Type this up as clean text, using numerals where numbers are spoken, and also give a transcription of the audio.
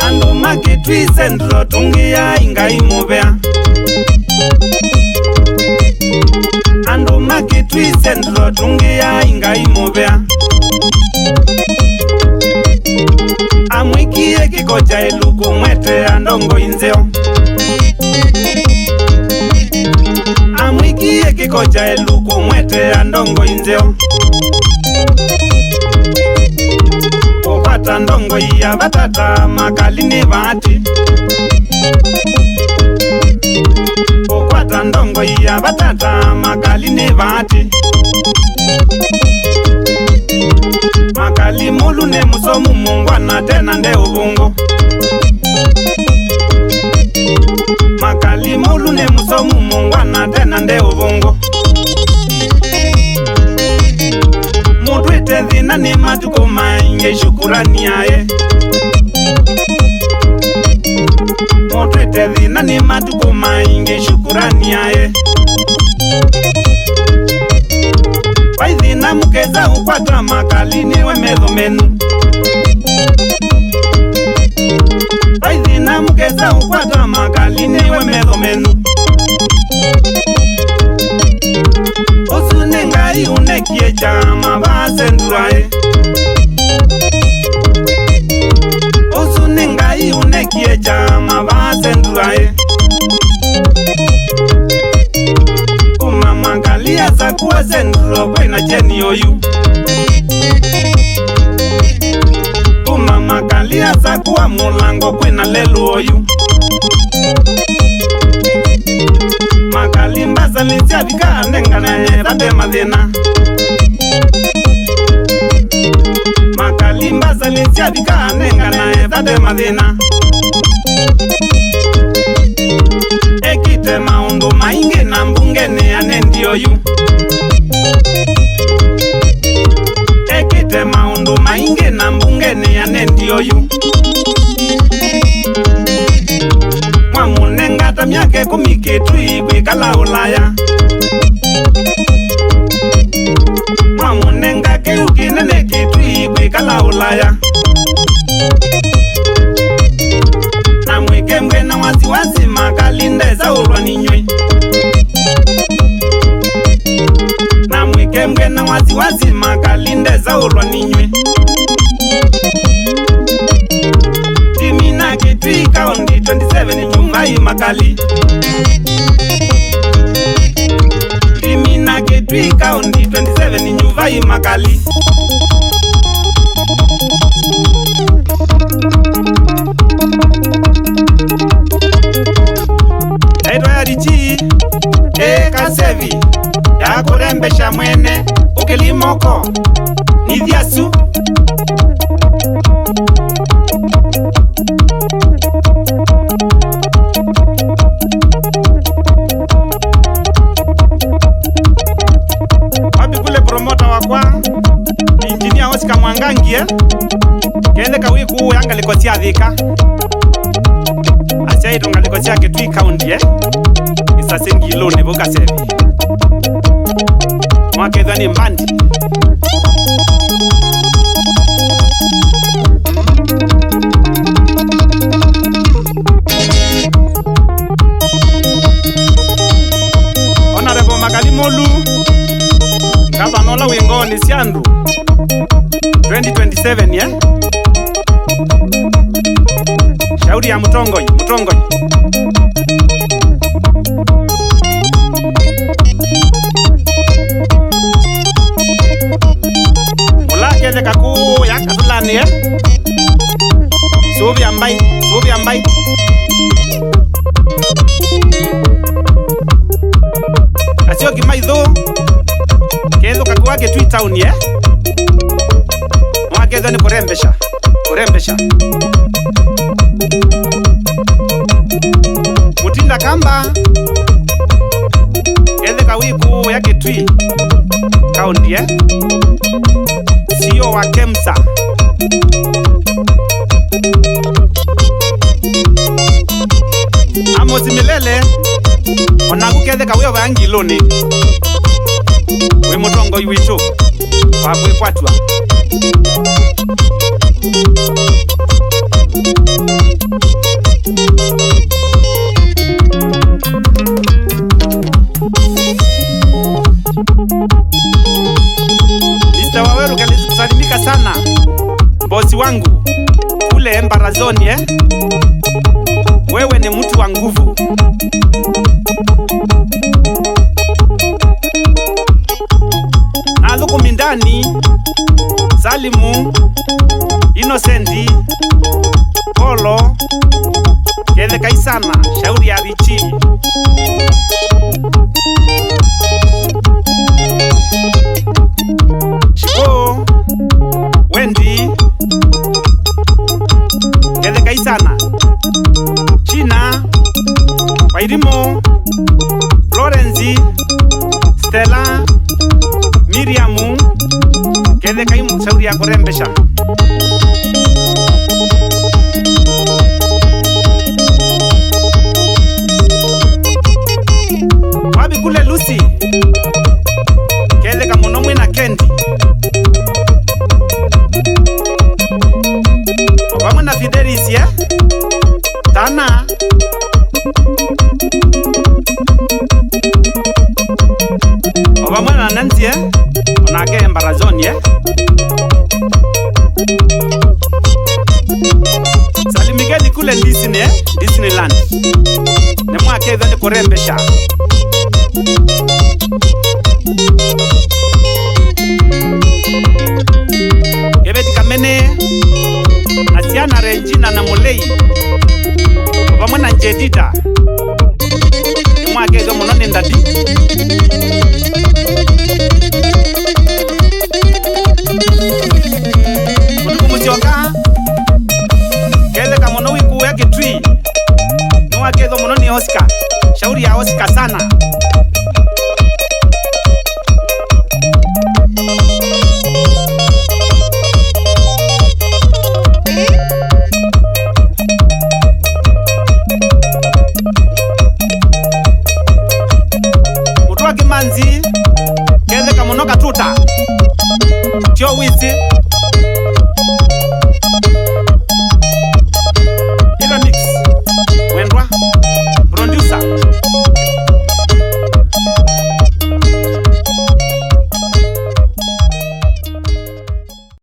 Ando makitwi sendro tungia ingai mubea. Ando makitwi sendro tungia ingai mubea. Amwikie kikocha iluku mwete andongo inzeo. Amwikie kikocha iluku mwete andongo inzeo. Okwata ndongo iya batata makalini vati. Okwata ndongo iya batata makalini vati. Makali mulu ne musomu mungwana tena nde ubungo. Makali mulu ne musomu mungwana tena nde ubungo. Mutwete dhina ni matuko mainge shukurani yae. Mutwete dhina ni matuko mainge shukurani yae. Waithina mukeza ukwata makalini we medho menu. Waithina mukeza ukwata makalini we medho menu. Osune ngai unekie chama basendurae. Osune ngai unekie chama basendurae. Kumamakalia zakuwa senduro kwena cheni oyu. Kumamakalia zakuwa mulango kwena lelu oyu. Makalimba zalisia vika anengana tate madhena. Makalimba zalisia vika anengana tate madhena. Ekite maundu maingi na mbungeni anendi oyu. Ekite maundu maingi na mbungeni anendi oyu. Mwamunengata myake kumikitu ikwikala Ulaya. Mwamunenga keukinene kitu ikwikala Ulaya. Na mwike mwena wasiwasi makalinde za ulwa ninywe. Na mwike mwena wasiwasi makalinde za ulwa ninywe. Timina kitwi kaundi 27 nyumba imakali. Timina kitwi kaundi 27 nyumba imakali. Eito ya dichi kasevi ya kurembesha mwene ukilimoko nidhiasu. Wapi kule promota wakwa engineer Oscar Mwangangie kende kawiku yanga likosia dhika. Asiai tunga likosia kitui county isasengi ilo nebuka sevi. Mwake dhani mbandi. Honorable Makalimolu Gavanola wingoni siandu 2027 Shauri ya Mutongoi. Mulakele kaku ya katulani Suvi ambai Asio kimaidho Kezo kakuwa ke tui town Mwakezo ni kurembesha Mutinda kamba Keze kawiku ya kitui Kaundi Sio wa Kemsa Amos Milele onagu kethe kawe bangi loni we mutongo witu wa kwatwa Mr. Waweru kusalimika sana bosi wangu kule Mbarazoni wewe ni mtu wa nguvu. Na luku mindani Salimu Innocenti Polo Kele Kaisana shauri ya Richi Shiko Wendy Kele Kaisana China Wairimo Florenzi Stella Miriamu Kele Kaimu shauri ya kurembesha Wabi kule Lucy Kele Kamunomwe na Kendi Obama na Fidelis Tana Obama na Nancy Onake Mbarazoni Salimikeni kule Disneyland Nemwake dhani kurembesha Gebeti Kamene Asiana Regina na Mulei Obama na Jedida Nemwake dhani monone ndadi Muzioka Kele kamono wiku ya kitui Nwake dho mononi Oscar shauri ya Oscar sana